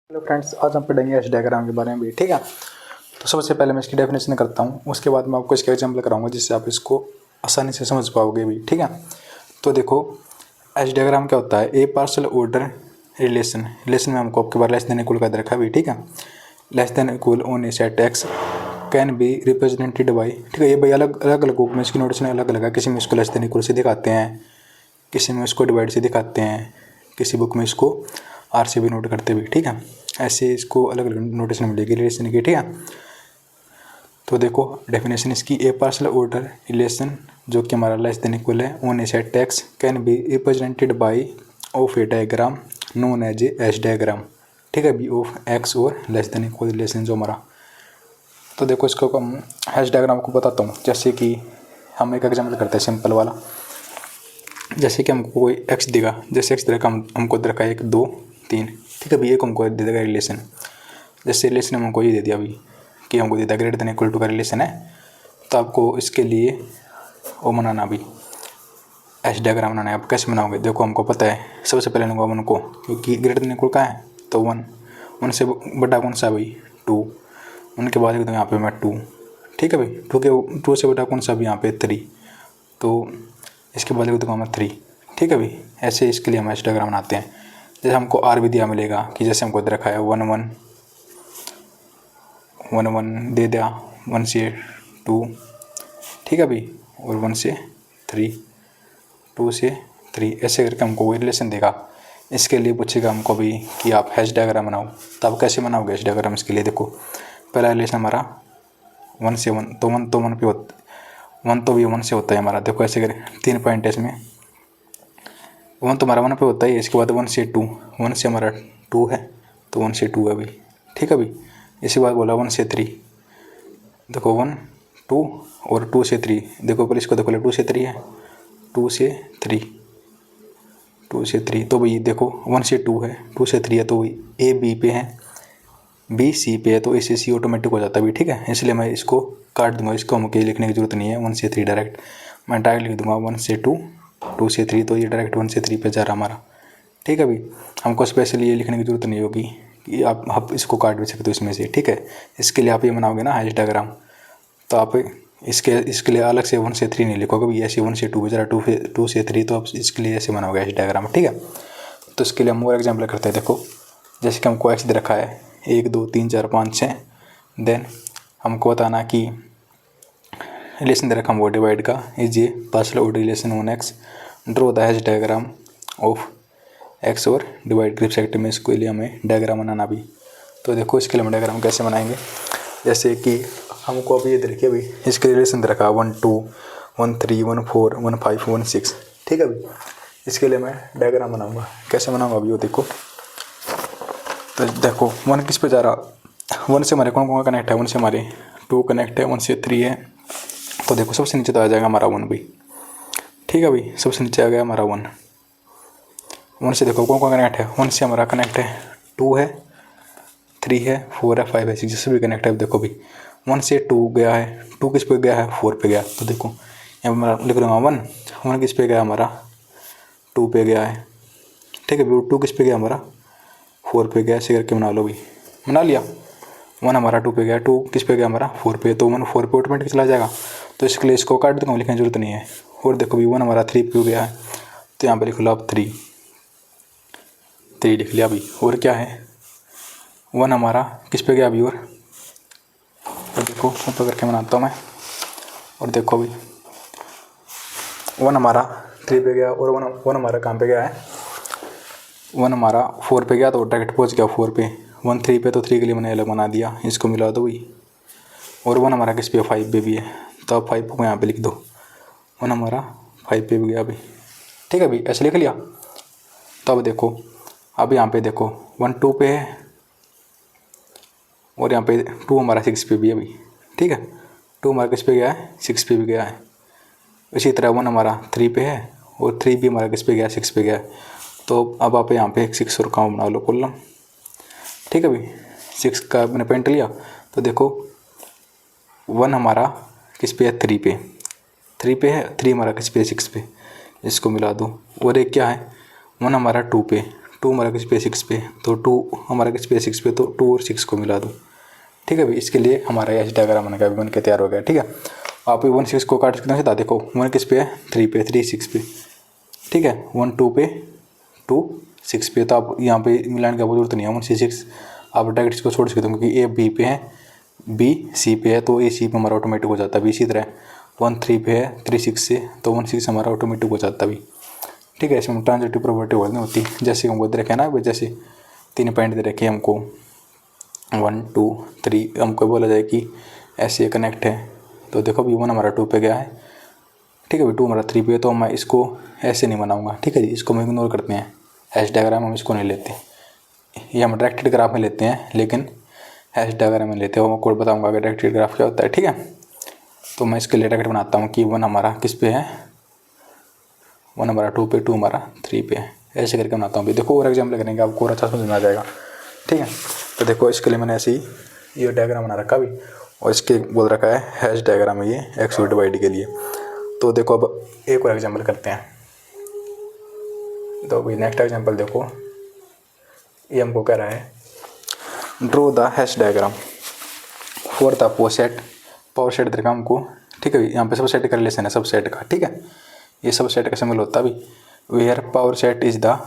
Hello friends, आज हम पढ़ेंगे एच डायग्राम के बारे में भी। ठीक है, तो सबसे पहले मैं इसकी डेफिनेशन करता हूँ, उसके बाद मैं आपको इसका एग्जाम्पल कराऊंगा जिससे आप इसको आसानी से समझ पाओगे भी। ठीक है, तो देखो एच डायग्राम क्या होता है। ए पार्शियल ऑर्डर रिलेशन में हमको आपके बार लेस देन इक्वल का रखा भी। ठीक है, less than equal on a set X can be represented by. ठीक है, ये भाई अलग अलग बुक में इसकी नोटेशन अलग अलग है। किसी में इसको लेस देन इक्वल से दिखाते हैं, किसी में इसको डिवाइड से दिखाते हैं, किसी बुक में इसको आर से भी नोट करते भी। ठीक है, ऐसे इसको अलग अलग नोटेशन मिलेगी रिलेशन की। ठीक है, तो देखो डेफिनेशन इसकी, ए पार्शियल ऑर्डर रिलेशन जो कि हमारा लेस देन इक्वल है on a set X can be represented by of a diagram known as a H diagram. ठीक है, बी ऑफ एक्स और लेस देन इक्वल रिलेशन जो हमारा। तो देखो इसको हम एच डायग्राम को बताता हूँ। जैसे कि हम एक एग्जाम्पल करते हैं सिंपल वाला। जैसे कि हमको कोई एक्स देगा, जैसे एक्स देगा हमको दे रखा है 1 2 3। ठीक है, अभी एक हमको दे देगा रिलेशन। जैसे रिलेशन हमको ये दे दिया अभी कि हमको दे दिया ग्रेटर देन इक्वल टू का रिलेशन है, तो आपको इसके लिए वो बनाना भी एच डायग्राम बनाना है। आप कैसे बनाओगे, देखो हमको पता है सबसे पहले लूँगा 1 को, क्योंकि ग्रेटर देन इक्वल का है तो 1 से बड़ा कौन सा भाई 2। उनके बाद लिख दूँगा यहाँ पे मैं 2। ठीक है भाई, 2 से बड़ा कौन सा भी यहाँ पे 3, तो इसके बाद लिख दूँगा मैं 3। ठीक है भाई, ऐसे इसके लिए हम एच डायग्राम बनाते हैं। जैसे हमको आर भी दिया मिलेगा कि जैसे हमको दे रखा है 1 1 1 1 दे दिया 1 से 2। ठीक है भाई, और 1 से 3, 2 से 3, ऐसे करके हमको वही रिलेशन देगा। इसके लिए पूछेगा हमको भी कि आप एच डायग्राम बनाओ, तो आप कैसे बनाओगे एच डायग्राम। इसके लिए देखो पहला रिलेशन हमारा 1 से 1, तो 1 तो 1 पे होता, 1 तो भी 1 से होता है हमारा। देखो ऐसे करें, 3 पॉइंट है इसमें। 1 तो हमारा 1 पे होता है, इसके बाद 1 से 2, 1 से हमारा 2 है तो 1 से 2 है अभी। ठीक है भाई, इसी बात बोला 1 से 3। देखो 1 2 और 2 से 3। देखो पर इसको देखो 2 से 3 है, 2 से 3, 2 से 3। तो भाई देखो 1 से 2 है, 2 से 3 है, तो ए बी पे है, बी सी पे है, तो ए से सी ऑटोमेटिक हो जाता है भी। ठीक है, इसलिए मैं इसको काट दूंगा, इसको हमको लिखने की जरूरत नहीं है 1 से 3 डायरेक्ट। मैं डायरेक्ट लिख दूंगा 1 से 2, 2 से 3, तो ये डायरेक्ट 1 से 3 पे जा रहा हमारा। ठीक है भाई, हमको स्पेशली ये लिखने की जरूरत नहीं होगी कि आप इसको काट भी सकते हो इसमें से। ठीक है, इसके लिए आप ये बनाओगे ना एच डायग्राम, तो आप इसके लिए अलग से 1 से 3 नहीं लिखोगे भी, ऐसे 1 से 2 जरा 2 से 3, तो आप इसके लिए ऐसे बनाओगे एच डायग्राम। ठीक है, तो इसके लिए हम और एग्जाम्पल करते हैं। देखो जैसे कि हमको एक्स दे रखा है 1 2 3 4 5 6, देन हमको बताना कि रिलेशन दे रखा हमको डिवाइड का is a partial order relation on x, draw the H diagram of X और डिवाइड के रिस्पेक्ट में। इसके लिए हमें डायग्राम बनाना भी। तो देखो इसके लिए हम डायग्राम कैसे बनाएंगे। जैसे कि हमको अभी ये देखिए भाई, इसके रिलेशन दे रखा 1 2 1 3 1 4 1 5 1 6। ठीक है भाई, इसके लिए मैं डायग्राम बनाऊंगा। कैसे बनाऊंगा अभी वो देखो। तो देखो 1 किस पे जा रहा, 1 से हमारे कौन कौन कनेक्ट है, 1 से हमारे 2 कनेक्ट है, 1 से 3 है। तो देखो सबसे नीचे तो आ जाएगा हमारा 1 भाई। ठीक है भाई, सबसे नीचे आ गया हमारा 1। 1 से देखो कौन कौन कनेक्ट है, 1 से हमारा कनेक्ट है 2 है, 3 है, 4 है, 5 है, 6, जिससे भी कनेक्ट है। देखो भाई 1 से 2 गया है, 2 किस पे गया है 4 पे गया। तो देखो यहाँ हमारा लिख रहा हूँ 1 किस पे गया हमारा 2 पे गया है। ठीक है, 2 किस पे गया हमारा 4 पे गया। ऐसे करके बना लो भाई, बना लिया। 1 हमारा 2 पे गया, 2 किस पे गया हमारा 4 पे, तो 1 4 पे ऑटोमेटिक चला जाएगा। तो इसके लिए इसको काट दूँगा, लिखने की जरूरत नहीं है। और देखो भाई 1 हमारा 3 पे गया है, तो यहाँ पे लिख लो आप 3 लिख लिया अभी। और क्या है 1 हमारा किस पे गया अभी, और देखो ऊपर करके बनाता हूँ मैं। और देखो अभी 1 हमारा 3 पे गया, और 1 हमारा कहाँ पे गया है, 1 हमारा 4 पे गया, तो डायरेक्ट पहुँच गया 4 पे। 1 3 पे, तो 3 के लिए मैंने अलग बना दिया, इसको मिला दो भाई। और 1 हमारा किस पे 5 पे भी है, तो आप 5 को यहाँ पे लिख दो। 1 हमारा 5 पे भी गया अभी। ठीक है भाई, ऐसे लिख लिया। तो अब देखो, अब यहाँ पे देखो 1 2 पे है, और यहाँ पे 2 हमारा 6 पे भी है अभी। ठीक है, 2 हमारा किस पे गया है 6 पे भी गया है। इसी तरह 1 हमारा 3 पे है, और 3 भी हमारा किस पे गया 6 पे गया है। तो अब आप यहाँ पे एक 6 और काउंट बना लो कॉलम। ठीक है भाई, 6 का मैंने पॉइंट लिया। तो देखो 1 हमारा किस पे है 3 पे, 3 पे है, 3 हमारा किस पे 6 पे, इसको मिला दो। और एक क्या है 1 हमारा 2 पे, 2 हमारा किस पे 6 पे, तो 2 हमारा किस पे 6 पे, तो 2 और 6 को मिला दूँ। ठीक है भाई, इसके लिए हमारा एच डायग्राम बन गया, बन के तैयार हो गया। ठीक है, आप 1 6 को काट सकते हैं सीधा। देखो 1 किस पे है 3 पे, 3 6 पे। ठीक है, 1 2 पे, 2 6 पे, तो आप यहाँ पे मिलाने की जरूरत नहीं है। 1 6 6 आप डायरेक्ट इसको छोड़ सकते हो, क्योंकि ए बी पे है, बी सी पे है, तो ए सी पे हमारा ऑटोमेटिक हो जाता है। इसी तरह 1 3 पे है, 3 6 से, तो 1 6 हमारा ऑटोमेटिक हो जाता है। ठीक है, इसमें ट्रांजिटिव प्रॉपर्टी नहीं होती। जैसे हमको दे रखे है ना, जैसे 3 पॉइंट दे रखे हैं हमको, 1 2 3, हमको बोला जाए कि ऐसे कनेक्ट है, तो देखो अभी 1 हमारा 2 पे गया है। ठीक है भाई, 2 हमारा 3 पे है, तो मैं इसको ऐसे नहीं बनाऊंगा। ठीक है जी, इसको हम इग्नोर करते हैं, हैश डायग्राम हम इसको नहीं लेते। ये हम डायरेक्टेड ग्राफ में लेते हैं, लेकिन हैश डायग्राम में लेते हैं। मैं कोड बताऊंगा कि डायरेक्टेड ग्राफ क्या होता है। ठीक है, तो मैं इसके लिए डायरेक्ट बनाता हूँ कि 1 हमारा किस पे है, 1 हमारा 2 पे, 2 हमारा 3 पे है, ऐसे करके बनाता हूँ। देखो और एग्जाम्पल करेंगे, आपको और अच्छा समझ में आ जाएगा। ठीक है, तो देखो इसके लिए मैंने ऐसे ही ये डायग्राम बना रखा अभी, और इसके बोल रखा है हैश डायग्राम है ये एक्स और वाई के लिए। तो देखो अब एक और एग्जाम्पल करते हैं। तो अभी नेक्स्ट एग्जाम्पल देखो, ये हमको कह रहा है draw the Hasse diagram for the power set देगा हमको। ठीक है, यहाँ पे सब सेट का रिलेशन है, सब सेट का। ठीक है, ये सब सेट का शामिल होता है अभी, where power set is the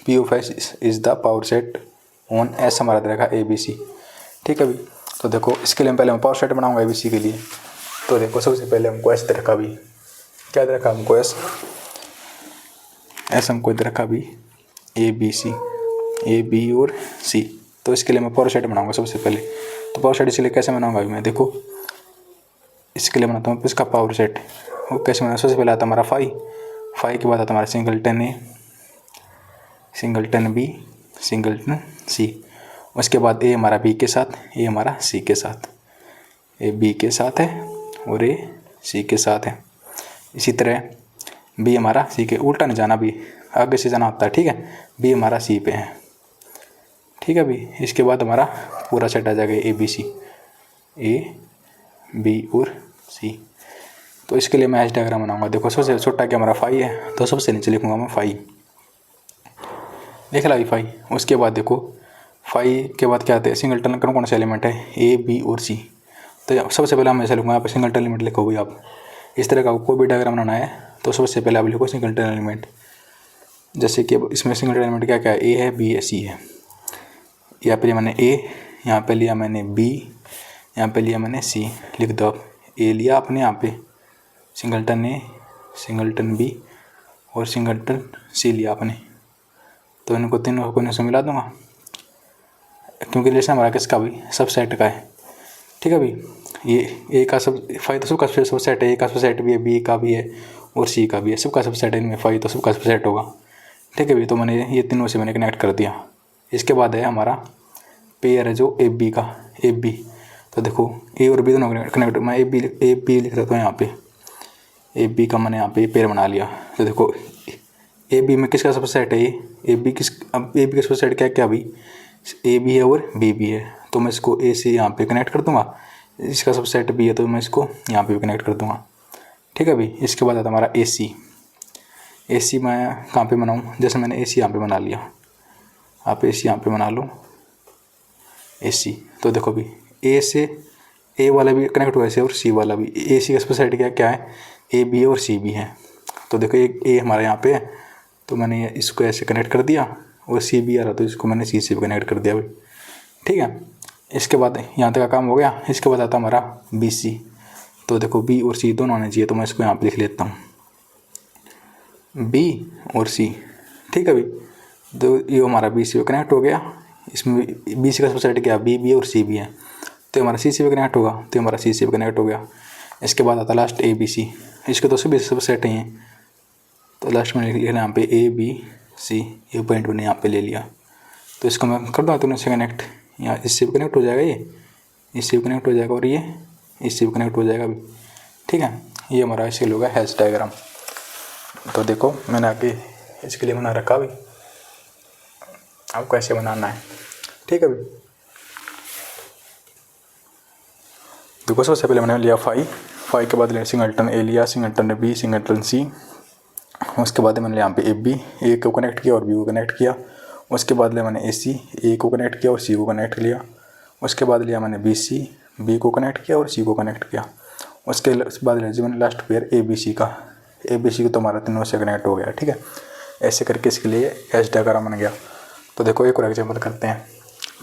P of S is the power set on S हमारा दे रखा ए बी सी। ठीक है अभी, तो देखो इसके लिए हम पहले पावर सेट बनाऊंगा ए बी सी के लिए। तो देखो सबसे पहले हमको एस दे रखा अभी, क्या दे रखा हमको एस हमको दे रखा अभी ए बी सी, ए बी और सी। तो इसके लिए मैं पावर सेट बनाऊंगा सबसे पहले। तो पावर सेट इसलिए कैसे बनाऊंगा अभी मैं, देखो इसके लिए बनाता हूँ इसका पावर सेट। वो कैसे बनाऊँ, सबसे पहले आता हमारा फाई के बाद आता हमारा सिंगलटन ए, सिंगलटन बी, सिंगलटन सी। उसके बाद ए हमारा बी के साथ, ए हमारा सी के साथ, ए बी के साथ है और ए सी के साथ है। इसी तरह बी हमारा सी के, उल्टा नहीं जाना, बी आगे से जाना होता है। ठीक है, बी हमारा सी पे है। ठीक है, बी इसके बाद हमारा पूरा सेट आ जाएगा ए बी सी, ए बी और सी। तो इसके लिए मैं हैश डायग्राम बनाऊंगा। देखो सबसे छोटा क्या हमारा फाई है, तो सबसे नीचे लिखूंगा मैं फाई, देख ला फाई। उसके बाद देखो फाई के बाद क्या आते हैं, सिंगलटन कौन सा एलिमेंट है, ए बी और सी। तो सबसे पहले मैं ऐसे लिखूंगा, यहाँ पर सिंगलटन एलिमेंट लिखोगे आप। इस तरह का कोई भी डायग्राम बनाना है तो सबसे पहले आप लिखो सिंगलटन एलिमेंट। जैसे कि इसमें सिंगलटन एलिमेंट क्या क्या है, ए है, बी है, सी है। यहाँ पे लिया मैंने ए, यहाँ पे लिया मैंने बी, यहाँ पे लिया मैंने सी। लिख दो आप, ए लिया आपने यहाँ पे, सिंगलटन ए, सिंगलटन बी और सिंगलटन सी लिया आपने। तो इनको तीनों को इनसे मिला दूंगा, क्योंकि रिलेशन हमारा किसका भी सब सेट का है। ठीक है भाई, ये ए का सब फाई तो सबका सब सेट है, ए का सब सेट भी है, बी का भी है और सी का भी है, सबका सब सेट है। इनमें फाई तो सबका सब सेट होगा। ठीक है भाई, तो मैंने ये तीनों से मैंने कनेक्ट कर दिया। इसके बाद है हमारा पेयर है जो ए बी का, ए बी। तो देखो ए और बी दोनों कनेक्ट, मैं ए बी लिख रहा था यहाँ पे, ए बी का मैंने यहाँ पे पेयर बना लिया। तो देखो ए बी में किसका सब सेट है, ये ए बी किस, अब ए बी का सब सेट क्या क्या अभी, ए बी है और बी भी है। तो मैं इसको ए से यहाँ पे कनेक्ट कर दूँगा, इसका सब सेट भी है तो मैं इसको यहाँ पे भी कनेक्ट कर दूँगा। ठीक है भाई, इसके बाद आता हमारा ए सी। ए सी मैं कहाँ पे बनाऊँ, जैसे मैंने ए सी यहाँ पे बना लिया, आप ए सी यहाँ पे बना लो ए सी। तो देखो अभी ए से ए वाला भी कनेक्ट हुआ ऐसे और सी वाला भी। ए सी का सब सेट क्या है, ए बी है और सी भी है। तो देखो एक ए हमारे यहाँ पे है, तो मैंने इसको ऐसे कनेक्ट कर दिया, और सी भी आ रहा तो इसको मैंने सी से भी कनेक्ट कर दिया भाई। ठीक है, इसके बाद यहाँ तक का काम हो गया। इसके बाद आता हमारा बी सी। तो देखो बी और सी दोनों आने चाहिए, तो मैं इसको यहाँ पे लिख लेता हूँ बी और सी। ठीक है भाई, तो ये हमारा बी सी कनेक्ट हो गया। इसमें बी सी का सब सेट क्या, बी भी और सी भी है, तो हमारा सी सी भी कनेक्ट होगा, तो हमारा सी सी भी कनेक्ट हो गया। इसके बाद आता लास्ट ए बी सी, इसके तो सभी सब सेट ही हैं। तो लास्ट में लिखना यहाँ पे ए बी सी, ये पॉइंट मैंने यहाँ पे ले लिया। तो इसको मैं कर दूँगा दोनों से कनेक्ट, यहाँ इससे भी कनेक्ट हो जाएगा, ये इससे भी कनेक्ट हो जाएगा और ये इससे भी कनेक्ट हो जाएगा अभी। ठीक है, ये हमारा इसके लिए होगा हैश डायग्राम। तो देखो मैंने आगे इसके लिए बना रखा अभी, आपको ऐसे बनाना है। ठीक है भाई, देखो सबसे पहले मैंने लिया फाई के बाद लिया सिंगलटन ए लिया, सिंगलटन बी, सिंगलटन सी। उसके बाद मैंने यहाँ पे ए बी, ए को कनेक्ट किया और बी को कनेक्ट किया, उसके बाद लिया मैंने ए को कनेक्ट किया और सी को कनेक्ट लिया। उसके बाद लिया मैंने बी को कनेक्ट किया और सी को कनेक्ट किया। उसके बाद लिया जी मैंने last pair A B C को तो हमारा तीनों से कनेक्ट हो गया। ठीक है, ऐसे करके इसके लिए एच डायग्राम बन गया। तो देखो एक और एग्जाम्पल करते हैं।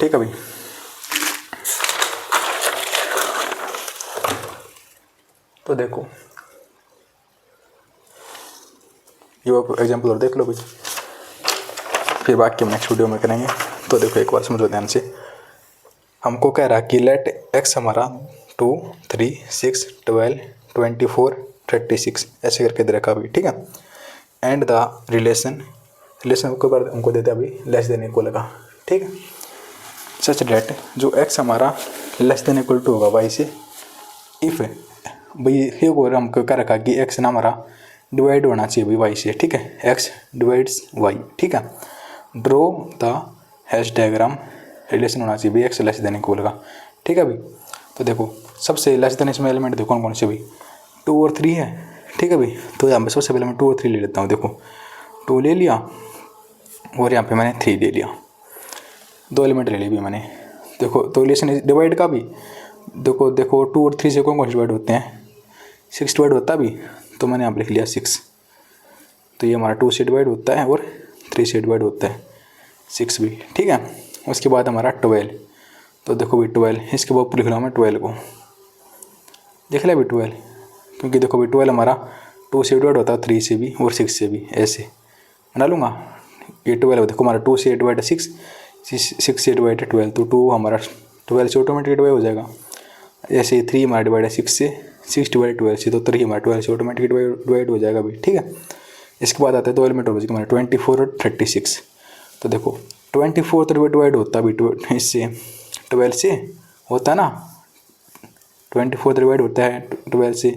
ठीक है भाई, तो देखो ये एग्जाम्पल और देख लो भाई, फिर बाकी हम नेक्स्ट वीडियो में करेंगे। तो देखो एक बार समझो ध्यान से, हमको कह रहा कि लेट एक्स हमारा 2, 3, 6, 12, 24, 36 ऐसे करके दे रखा अभी। ठीक है, एंड द रिलेशन के बाद हमको देता अभी लेस देन इक्वल का। ठीक है, सच डेट जो एक्स हमारा लेस देन इक्वल टू होगा वाई से, इफ़ भाई ये और हमको क्या रखा कि एक्स ना हमारा डिवाइड होना चाहिए भाई वाई से। ठीक है, एक्स डिवाइड्स वाई। ठीक है, draw the Hasse diagram relation होना चाहिए भाई एक्स लेस देन इक्वल का। ठीक है भाई, तो देखो सबसे लेस देन इसमें एलिमेंट देखो कौन कौन से भाई, 2 और 3 है। ठीक है भाई, तो यहाँ पे सबसे पहले मैं 2 और 3 ले लेता हूँ। देखो 2 ले लिया और यहाँ पे मैंने 3 ले लिया, 2 एलिमेंट ले लिए भी मैंने। देखो तो रिलेशन डिवाइड का भी देखो 2 और 3 से कौन कौन से डिवाइड होते हैं, 6 डिवाइड होता भी, तो मैंने यहाँ पे लिख लिया 6। तो ये हमारा 2 से डिवाइड होता है और 3 से डिवाइड होता है 6 भी। ठीक है, उसके बाद हमारा 12, तो देखो भाई 12, इसके बाद लिख रहा हूँ मैं 12 को, देख लिया भाई 12, क्योंकि देखो भाई 12 हमारा 2 से डिवाइड होता है 3 से भी और 6 से भी, ऐसे बना लूँगा। ये 12 देखो हमारा 2 से डिवाइड है 6 से डिवाइड है 12, तो 2 हमारा 12 से ऑटोमेटिक डिवाइड हो जाएगा। ऐसे ही 3 हमारा डिवाइड है 6 से, 6 डिवाइड 12 से, तो 3 हमारा 12 से ऑटोमेटिक डिवाइड हो जाएगा भाई। ठीक है, इसके बाद आता है 2 एलिमेंट हो जाएगा हमारा 24 और 36। तो देखो 24 तो डिवाइड होता है भाई इससे 12 से होता है ना, 24 डिवाइड होता है 12 से,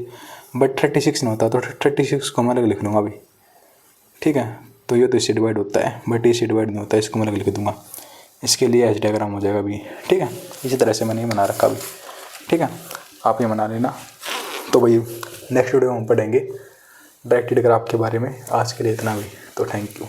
बट 36 नहीं होता, तो 36 को मैं अलग लिख लूँगा अभी। ठीक है, तो ये तो इससे डिवाइड होता है बट इससे डिवाइड नहीं होता, इसको मैं अलग लिख दूँगा। इसके लिए एच डायग्राम हो जाएगा अभी। ठीक है, इसी तरह से मैंने ये बना रखा अभी। ठीक है, आप ये बना लेना। तो भाई नेक्स्ट वीडियो में हम पढ़ेंगे डायरेक्टेड ग्राफ के बारे में। आज के लिए इतना भी, तो थैंक यू।